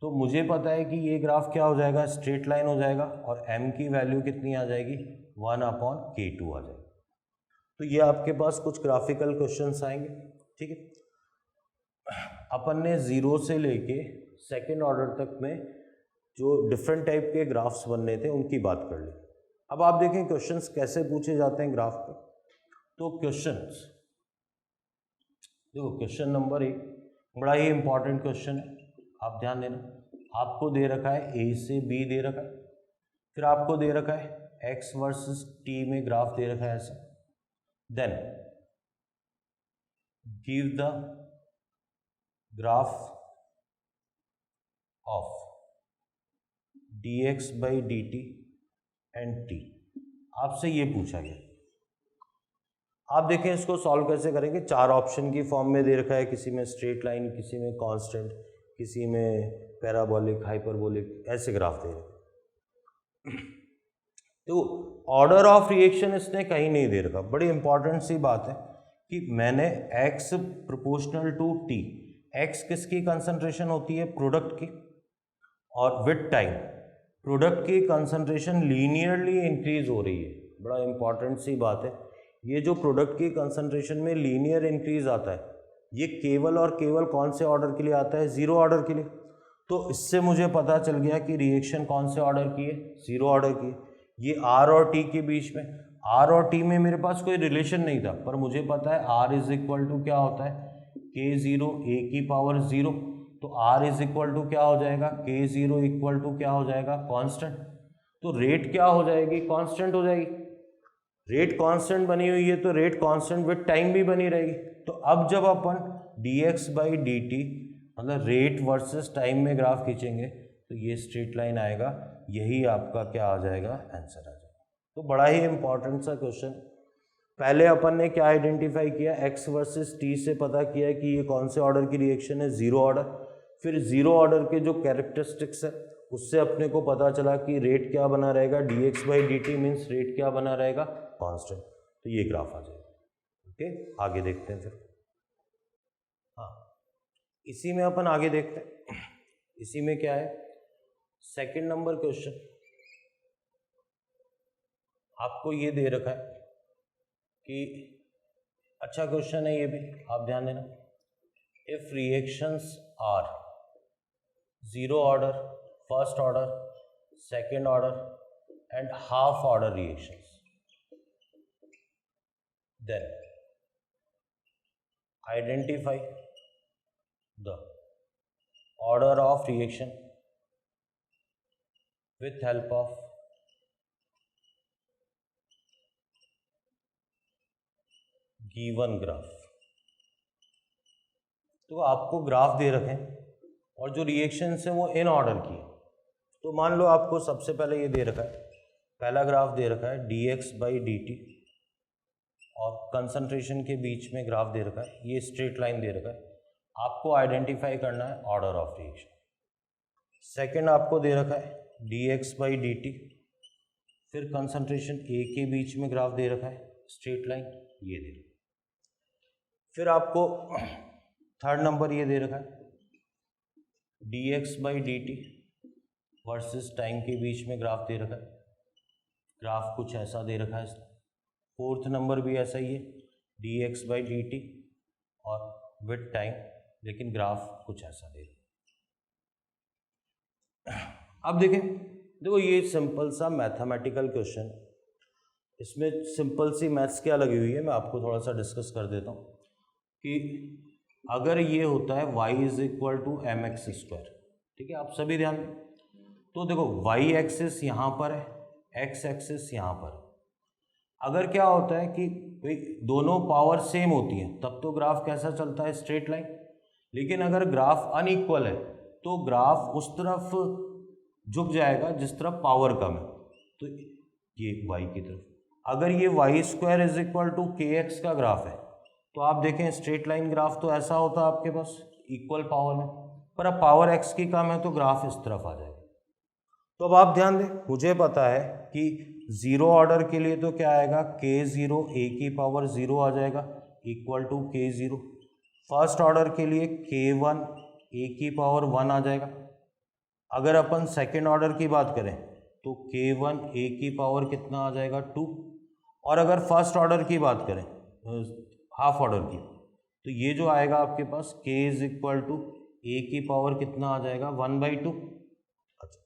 तो मुझे पता है कि ये ग्राफ क्या हो जाएगा, स्ट्रेट लाइन हो जाएगा, और m की वैल्यू कितनी आ जाएगी 1/K2 आ जाएगी। तो ये आपके पास कुछ ग्राफिकल क्वेश्चंस आएंगे। ठीक है, अपन ने 0 से लेके सेकेंड ऑर्डर तक में जो डिफरेंट टाइप के ग्राफ्स बनने थे उनकी बात कर ली। अब आप देखें क्वेश्चंस कैसे पूछे जाते हैं ग्राफ पर। तो क्वेश्चंस देखो, क्वेश्चन नंबर 1 बड़ा ही इंपॉर्टेंट क्वेश्चन है, आप ध्यान देना। आपको दे रखा है a से b दे रखा है, फिर आपको दे रखा है x वर्सेस t में ग्राफ दे रखा है ऐसा। Then give the graph of dx/dt and t, आपसे ये पूछा गया। आप देखें इसको सॉल्व कैसे करेंगे। 4 ऑप्शन की फॉर्म में दे रखा है, किसी में स्ट्रेट लाइन, किसी में कांस्टेंट, किसी में पैराबोलिक, हाइपरबोलिक, ऐसे ग्राफ दे रखे। तो ऑर्डर ऑफ रिएक्शन इसने कहीं नहीं दे रखा। बड़ी इंपॉर्टेंट सी बात है कि मैंने x proportional to t, x किसकी कंसंट्रेशन होती है, प्रोडक्ट की, और विद टाइम प्रोडक्ट की कंसंट्रेशन लीनियरली इंक्रीज हो रही है। बड़ा इंपॉर्टेंट सी बात है, ये जो प्रोडक्ट की कंसंट्रेशन में लीनियर इंक्रीज आता है, ये केवल और केवल कौन से ऑर्डर के लिए आता है, 0 ऑर्डर के लिए। तो इससे मुझे पता चल गया कि रिएक्शन कौन से ऑर्डर की है, 0 ऑर्डर की है। ये आर और टी के बीच में, आर और टी में मेरे पास कोई रिलेशन नहीं था, पर मुझे पता है आर इज इक्वल टू क्या होता है, के ज़ीरो ए की पावर ज़ीरो, तो आर इज इक्वल टू क्या हो जाएगा, के ज़ीरो इक्वल टू क्या हो जाएगा, कांस्टेंट। तो रेट क्या हो जाएगी, कांस्टेंट हो जाएगी। रेट कांस्टेंट बनी हुई है तो रेट कांस्टेंट विद टाइम भी बनी रहेगी। तो अब जब अपन dx बाई डी टी मतलब रेट वर्सेस टाइम में ग्राफ खींचेंगे तो ये स्ट्रेट लाइन आएगा, यही आपका क्या आ जाएगा, आंसर आ जाएगा। तो बड़ा ही इंपॉर्टेंट सा क्वेश्चन। पहले अपन ने क्या आइडेंटिफाई किया, x वर्सेस t से पता किया कि ये कौन से ऑर्डर की रिएक्शन है, जीरो ऑर्डर। फिर जीरो ऑर्डर के जो कैरेक्टरिस्टिक्स है उससे अपने को पता चला कि रेट क्या बना रहेगा, dx by D T means rate क्या बना रहेगा, कांस्टेंट। तो ये ग्राफ आ जाएगा। ओके, आगे देखते हैं फिर। हाँ, इसी में अपन आगे देखते हैं। इसी में क्या है, सेकंड नंबर क्वेश्चन आपको ये दे रखा है कि अच्छा क्वेश्चन है ये भी, आप ध्यान देना। If reactions are zero order, first order, second order and half order reactions, then identify the order of reaction with help of given graph। तो आपको ग्राफ दे रखे हैं और जो रिएक्शंस है वो इन ऑर्डर की है। तो मान लो आपको सबसे पहले ये दे रखा है, पहला ग्राफ दे रखा है dx बाई डी टी और कंसंट्रेशन के बीच में ग्राफ दे रखा है, ये स्ट्रेट लाइन दे रखा है। आपको आइडेंटिफाई करना है ऑर्डर ऑफ रिएक्शन। सेकंड आपको दे रखा है dx बाई डी टी, फिर कंसंट्रेशन A के बीच में ग्राफ दे रखा है, स्ट्रेट लाइन ये दे रखा है। फिर आपको थर्ड नंबर ये दे रखा है dx by D T versus time के बीच में ग्राफ दे रखा है, ग्राफ कुछ ऐसा दे रखा है इसमें। फोर्थ नंबर भी ऐसा ही है, dx बाई डी टी और विद टाइम, लेकिन ग्राफ कुछ ऐसा दे रहा है। अब देखें, देखो ये सिंपल सा मैथमेटिकल क्वेश्चन, इसमें सिंपल सी मैथ्स क्या लगी हुई है मैं आपको थोड़ा सा डिस्कस कर देता हूँ कि अगर ये होता है y is equal to M X square, ठीक है, आप सभी ध्यान दें। तो देखो y एक्सिस यहाँ पर है, x एक्सिस यहाँ पर है। अगर क्या होता है कि भाई दोनों पावर सेम होती है तब तो ग्राफ कैसा चलता है, स्ट्रेट लाइन। लेकिन अगर ग्राफ अनइक्वल है तो ग्राफ उस तरफ झुक जाएगा जिस तरफ पावर कम है, तो ये y की तरफ। अगर ये Y square is equal to K X का ग्राफ है तो आप देखें स्ट्रेट लाइन ग्राफ तो ऐसा होता है आपके पास इक्वल पावर में, पर अब पावर x की कम है तो ग्राफ इस तरफ आ जाएगा। तो अब आप ध्यान दें, मुझे पता है कि जीरो ऑर्डर के लिए तो क्या आएगा, के ज़ीरो ए की पावर ज़ीरो आ जाएगा equal to K zero. First order के लिए के वन ए की पावर वन आ जाएगा। अगर अपन सेकेंड ऑर्डर की बात करें तो के वन ए की पावर कितना आ जाएगा, टू। और अगर फर्स्ट ऑर्डर की बात करें हाफ ऑर्डर की, तो ये जो आएगा आपके पास k इज इक्वल टू ए की पावर कितना आ जाएगा, वन बाई टू। अच्छा,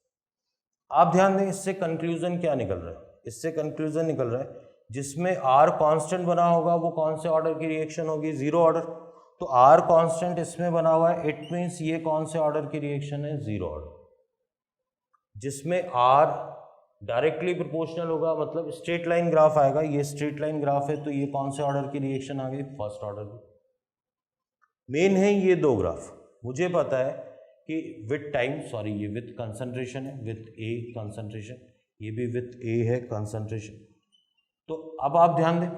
आप ध्यान दें, इससे कंक्लूजन क्या निकल रहा है, इससे कंक्लूजन निकल रहा है जिसमें r कांस्टेंट बना होगा वो कौन से ऑर्डर की रिएक्शन होगी, जीरो ऑर्डर। तो r कांस्टेंट इसमें बना हुआ है, इट मीन्स ये कौन से ऑर्डर की रिएक्शन है, जीरो ऑर्डर। जिसमें r डायरेक्टली प्रोपोर्शनल होगा, मतलब स्ट्रेट लाइन ग्राफ आएगा, ये स्ट्रेट लाइन ग्राफ है तो ये कौन से ऑर्डर की रिएक्शन आ गई, फर्स्ट ऑर्डर की। मेन है ये दो ग्राफ, मुझे पता है कि विथ टाइम, सॉरी ये विथ कंसंट्रेशन है, विथ ए कंसंट्रेशन, ये भी विथ ए है कंसंट्रेशन। तो अब आप ध्यान दें,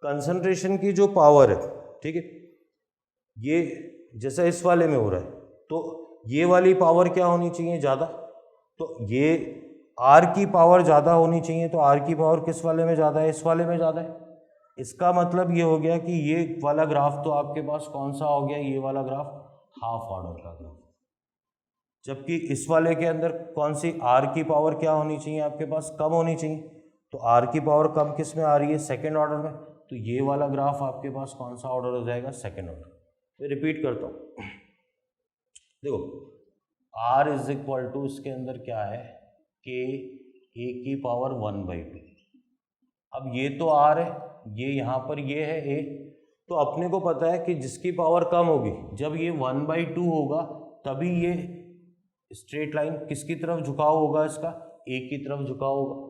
कंसंट्रेशन की जो पावर है, ठीक है, ये जैसा इस वाले में हो रहा है तो ये वाली पावर क्या होनी चाहिए, ज़्यादा। तो ये आर की पावर ज़्यादा होनी चाहिए, तो आर की पावर किस वाले में ज़्यादा है, इस वाले में ज़्यादा है। इसका मतलब ये हो गया कि ये वाला ग्राफ तो आपके पास कौन सा हो गया, ये वाला ग्राफ हाफ ऑर्डर का ग्राफ। जबकि इस वाले के अंदर कौन सी आर की पावर क्या होनी चाहिए, आपके पास कम होनी चाहिए। तो आर की पावर कम किस में आ रही है, सेकेंड ऑर्डर में। तो ये वाला ग्राफ आपके पास कौन सा ऑर्डर हो जाएगा, सेकेंड ऑर्डर। मैं रिपीट करता हूँ, देखो आर इज इक्वल टू इसके अंदर क्या है, के ए की पावर 1/2। अब ये तो आर है, ये यहाँ पर ये है ए, तो अपने को पता है कि जिसकी पावर कम होगी, जब ये 1/2 होगा तभी ये स्ट्रेट लाइन किसकी तरफ झुकाव होगा, इसका ए की तरफ झुकाव होगा।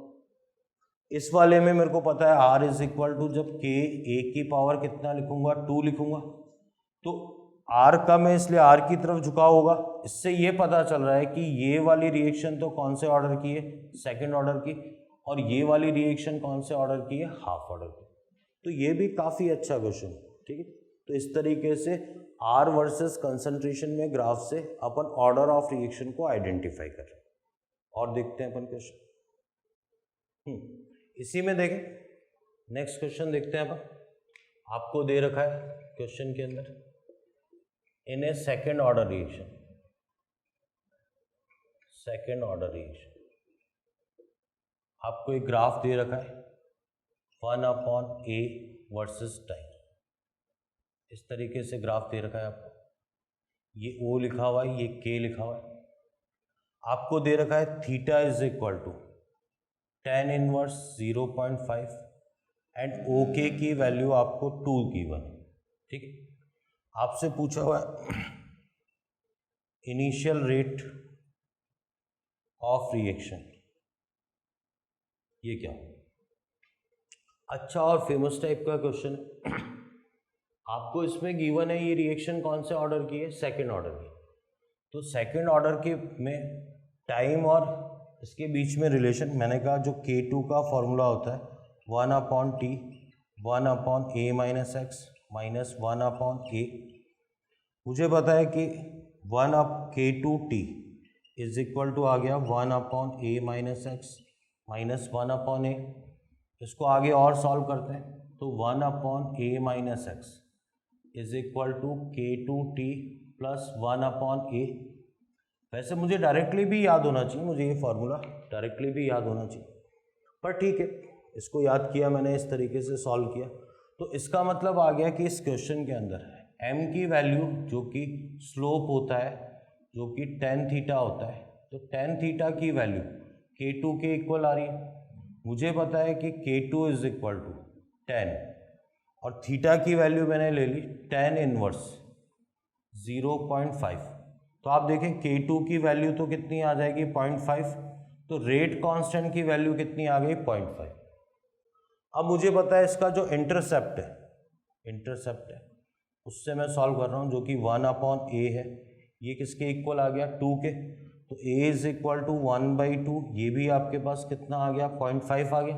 इस वाले में मेरे को पता है आर इज इक्वल टू, जब के ए की पावर कितना लिखूंगा 2 लिखूंगा, तो आर कम है इसलिए आर की तरफ झुकाव होगा। इससे ये पता चल रहा है कि ये वाली रिएक्शन तो कौन से ऑर्डर की है, सेकंड ऑर्डर की, और ये वाली रिएक्शन कौन से ऑर्डर की है, हाफ ऑर्डर की। तो ये भी काफ़ी अच्छा क्वेश्चन, ठीक है। तो इस तरीके से आर वर्सेस कंसंट्रेशन में ग्राफ से अपन ऑर्डर ऑफ रिएक्शन को आइडेंटिफाई कर रहे हैं। और देखते हैं अपन क्वेश्चन, इसी में देखें नेक्स्ट क्वेश्चन देखते हैं अपन। आपको दे रखा है क्वेश्चन के अंदर, in a second order reaction, second order reaction आपको एक ग्राफ दे रखा है 1/a वर्सेस टाइम। इस तरीके से ग्राफ दे रखा है आपको, ये O लिखा हुआ है, ये K लिखा हुआ है। आपको दे रखा है theta is equal to tan inverse 0.5 and OK की वैल्यू आपको 2 गिवन, ठीक है। आपसे पूछा हुआ है इनिशियल रेट ऑफ रिएक्शन, ये क्या अच्छा और फेमस टाइप का क्वेश्चन है। आपको इसमें गिवन है ये रिएक्शन कौन से ऑर्डर की है, सेकंड ऑर्डर की। तो सेकंड ऑर्डर के में टाइम और इसके बीच में रिलेशन, मैंने कहा जो K2 का फॉर्मूला होता है 1/T 1/a माइनस एक्स माइनस 1/a। मुझे पता है कि 1/K2T इज इक्वल टू आ गया 1/a माइनस एक्स माइनस 1/a। इसको आगे और सॉल्व करते हैं, तो 1/a माइनस x is equal to K2T plus 1/a। वैसे मुझे डायरेक्टली भी याद होना चाहिए, मुझे ये फार्मूला डायरेक्टली भी याद होना चाहिए, पर ठीक है, इसको याद किया मैंने, इस तरीके से सॉल्व किया। तो इसका मतलब आ गया कि इस क्वेश्चन के अंदर m की वैल्यू जो कि स्लोप होता है, जो कि tan थीटा होता है, तो tan थीटा की वैल्यू K2 के इक्वल आ रही है। मुझे पता है कि K2 is equal to tan, और थीटा की वैल्यू मैंने ले ली tan इनवर्स 0.5। तो आप देखें K2 की वैल्यू तो कितनी आ जाएगी 0.5, तो रेट कांस्टेंट की वैल्यू कितनी आ गई 0.5। अब मुझे पता है इसका जो इंटरसेप्ट है उससे मैं सॉल्व कर रहा हूँ, जो कि 1/a है, ये किसके इक्वल आ गया 2 के, तो a इज इक्वल टू 1/2, ये भी आपके पास कितना आ गया 0.5 आ गया।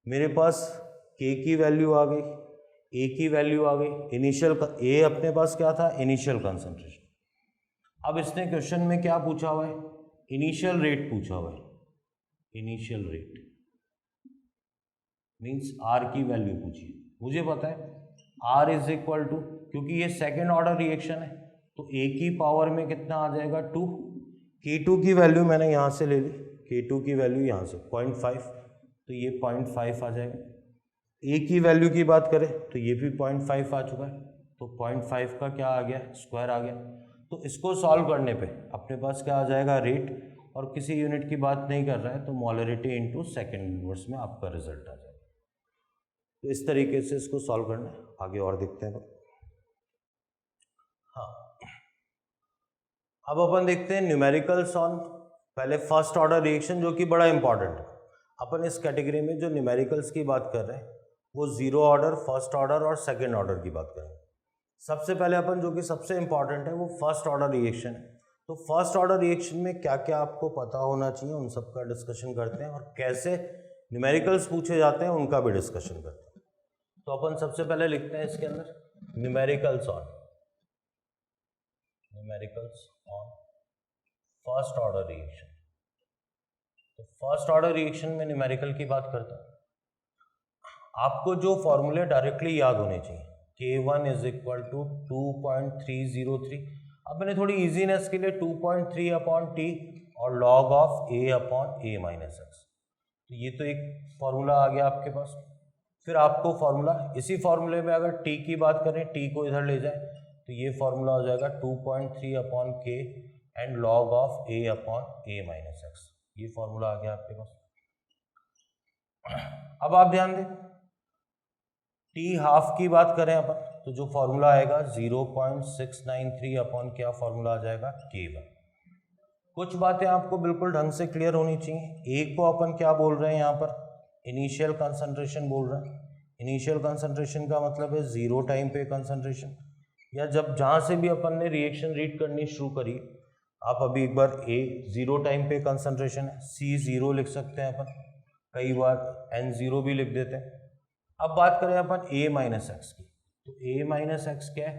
मेरे पास k की वैल्यू आ गई, a की वैल्यू आ गई, इनिशियल a अपने पास क्या था, इनिशियल कंसंट्रेशन। अब इसने क्वेश्चन में क्या पूछा हुआ है, इनिशियल रेट पूछा हुआ है। इनिशियल रेट मींस r की वैल्यू पूछी। मुझे पता है r इज इक्वल टू, क्योंकि ये सेकेंड ऑर्डर रिएक्शन है, तो a की पावर में कितना आ जाएगा 2। K2 की वैल्यू मैंने यहाँ से ले ली, K2 की वैल्यू यहाँ से 0.5, तो ये 0.5 आ जाएगा। a की वैल्यू की बात करें तो ये भी 0.5 आ चुका है, तो 0.5 का क्या आ गया, स्क्वायर आ गया। तो इसको सॉल्व करने पे अपने पास क्या आ जाएगा, रेट, और किसी यूनिट की बात नहीं कर रहा है तो मोलरिटी इनटू सेकंड इनवर्स में आपका रिजल्ट आ जाएगा। तो इस तरीके से इसको सॉल्व करना है, आगे और देखते हैं। हाँ, अब अपन देखते हैं न्यूमेरिकल्स ऑन पहले फर्स्ट ऑर्डर रिएक्शन, जो कि बड़ा इंपॉर्टेंट है। अपन इस कैटेगरी में जो न्यूमेरिकल्स की बात कर रहे हैं वो जीरो ऑर्डर, फर्स्ट ऑर्डर और सेकेंड ऑर्डर की बात करेंगे। सबसे पहले अपन जो कि सबसे इंपॉर्टेंट है वो फर्स्ट ऑर्डर रिएक्शन है। तो फर्स्ट ऑर्डर रिएक्शन में क्या क्या आपको पता होना चाहिए, उन सब का डिस्कशन करते हैं, और कैसे न्यूमेरिकल्स पूछे जाते हैं उनका भी डिस्कशन करते हैं। तो अपन सबसे पहले लिखते हैं इसके अंदर numericals on first order reaction. तो फर्स्ट ऑर्डर रिएक्शन में न्यूमेरिकल की बात करते हैं। आपको जो फॉर्मूले डायरेक्टली याद होने चाहिए, K1 इज इक्वल टू 2.303। अब मैंने थोड़ी इजीनेस के लिए 2.3/T और log of a/a minus X, तो ये तो एक फॉर्मूला आ गया आपके पास। फिर आपको फॉर्मूला, इसी फॉर्मूले में अगर t की बात करें, t को इधर ले जाए तो ये फॉर्मूला हो जाएगा 2.3/K and log of a/a minus x. ये फॉर्मूला आ गया आपके पास। अब आप ध्यान दें, टी हाफ की बात करें अपन तो जो फॉर्मूला आएगा 0.693 अपॉन क्या फॉर्मूला आ जाएगा K1। कुछ बातें आपको बिल्कुल ढंग से क्लियर होनी चाहिए। एक को अपन क्या बोल रहे हैं यहाँ पर, इनिशियल कंसंट्रेशन बोल रहे हैं। इनिशियल कंसंट्रेशन का मतलब है जीरो टाइम पे कंसंट्रेशन, या जब जहाँ से भी अपन ने रिएक्शन रीड करनी शुरू करी। आप अभी एक बार ए जीरो टाइम पे कंसंट्रेशन है, सी जीरो लिख सकते हैं अपन, कई बार एन जीरो भी लिख देते हैं। अब बात करें अपन ए माइनस एक्स की, तो ए माइनस एक्स क्या है,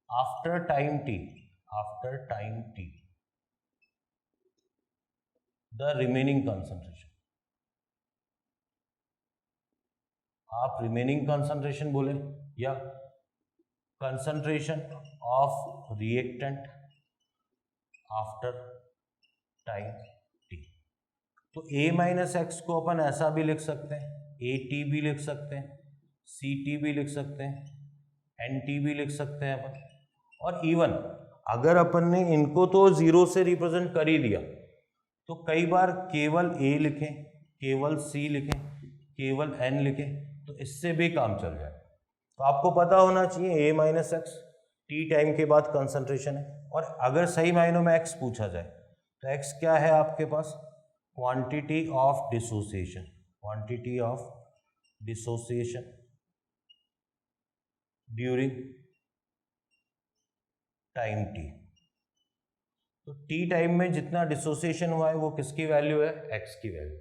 after time T, after time T the remaining concentration. आप रिमेनिंग कंसंट्रेशन बोले या concentration of reactant after time t. तो ए माइनस एक्स को अपन ऐसा भी लिख सकते हैं, ए टी भी लिख सकते हैं, सी टी भी लिख सकते हैं, एन टी भी लिख सकते हैं अपन। और इवन अगर अपन ने इनको तो जीरो से रिप्रेजेंट कर ही दिया तो कई बार केवल ए लिखें, केवल सी लिखें, केवल एन लिखें, तो इससे भी काम चल जाए। तो आपको पता होना चाहिए ए माइनस एक्स टी टाइम के बाद कंसंट्रेशन है। और अगर सही मायनों में एक्स पूछा जाए तो एक्स क्या है आपके पास, quantity of dissociation, quantity of dissociation during time t. तो टी टाइम में जितना डिसोसिएशन हुआ है वो किसकी वैल्यू है, एक्स की वैल्यू।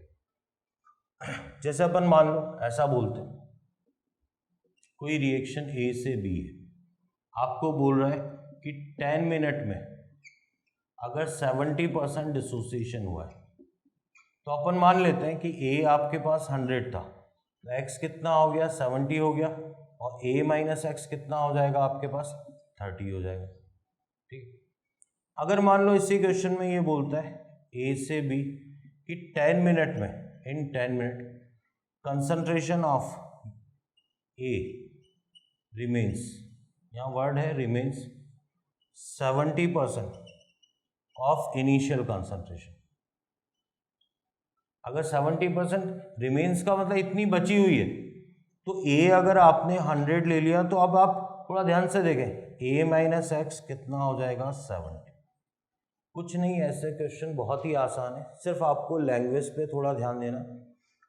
जैसे अपन मान लो ऐसा बोलते हैं, कोई रिएक्शन ए से बी है, आपको बोल रहा है कि 10 मिनट में अगर 70% डिसोसिएशन हुआ है, तो अपन मान लेते हैं कि ए आपके पास 100 था, तो एक्स कितना हो गया, 70 हो गया, और ए माइनस एक्स कितना हो जाएगा आपके पास, 30 हो जाएगा। ठीक। अगर मान लो इसी क्वेश्चन में ये बोलता है ए से बी कि 10 मिनट में, इन 10 minute concentration of A remains, यहाँ वर्ड है रिमेन्स 70% ऑफ इनिशियल कंसंट्रेशन। अगर 70% रिमेन्स का मतलब इतनी बची हुई है, तो ए अगर आपने 100 ले लिया तो अब आप थोड़ा ध्यान से देखें, ए माइनस एक्स कितना हो जाएगा, 70। कुछ नहीं, ऐसे क्वेश्चन बहुत ही आसान है, सिर्फ आपको लैंग्वेज पे थोड़ा ध्यान देना।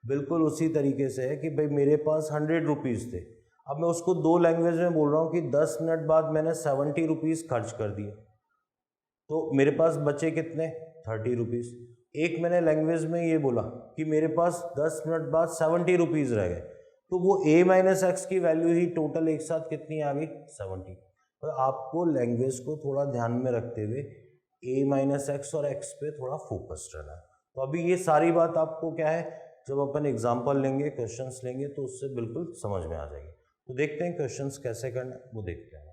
बिल्कुल उसी तरीके से है कि भाई मेरे पास 100 रुपीज़ थे, अब मैं उसको दो लैंग्वेज में बोल रहा हूँ कि 10 मिनट बाद मैंने 70 रुपीज़ खर्च कर दिए, तो मेरे पास बचे कितने, 30 रुपीज़। एक मैंने लैंग्वेज में ये बोला कि मेरे पास 10 मिनट बाद 70 रुपीज़ रह गए, तो वो ए माइनस एक्स की वैल्यू ही टोटल एक साथ कितनी आ गई, 70। और आपको लैंग्वेज को थोड़ा ध्यान में रखते हुए ए माइनस एक्स और एक्स पे थोड़ा फोकस्ड रहना है। तो अभी ये सारी बात आपको क्या है, जब अपन एग्जाम्पल लेंगे, क्वेश्चंस लेंगे, तो उससे बिल्कुल समझ में आ जाएगी। तो देखते हैं क्वेश्चंस कैसे करना है, वो देखते हैं।